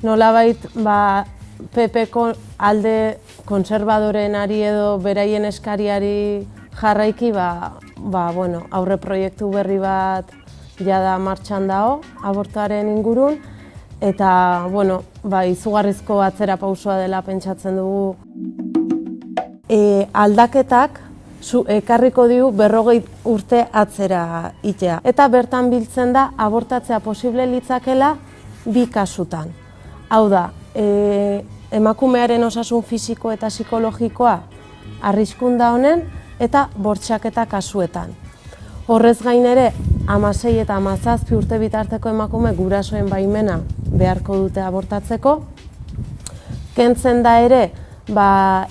nolabait PP-ko alde kontserbadorenari edo beraien eskariari jarraiki aurre proiektu berri bat jada martxan dago abortuaren ingurun, eta izugarrizko atzera pausoa dela pentsatzen dugu. Aldaketak ekarriko digu 40 urte atzera itea. Eta bertan biltzen da abortatzea posible litzakela 2 kasutan. Hau da, emakumearen osasun fisiko eta psikologikoa arriskun da honen eta bortxaketa kasuetan. Horrez gain ere, 16 eta 17 urte bitarteko emakume gurasoen baimena beharko dute abortatzeko. Kentzen da ere,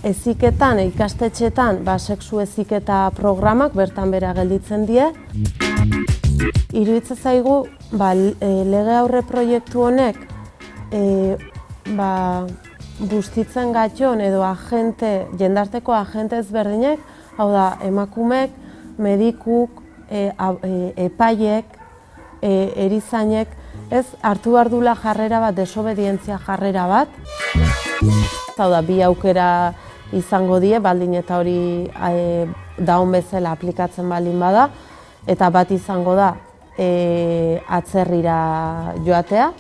heziketan, ikastetxetan, sexu heziketa programak bertan bera gelditzen die. Iruditzen zaigu, lege aurre proiektu honek bustitzen gatxon edo jendarteko agente ezberdinek, hau da, emakumek, medikuk, epaiek, erizainek, ez hartu behar dula jarrera bat, desobedientzia jarrera bat. Hau da, 2 aukera izango die, baldin eta hori daun bezala aplikatzen baldin bada, eta bat izango da atzerrira joatea.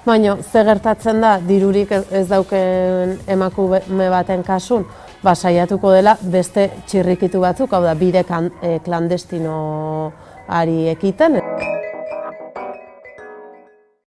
Baina, ze gertatzen da, dirurik ez dauken emakume baten kasun, saiatuko dela beste txirrikitu batzuk, hau da, bide klandestinoari ekiten.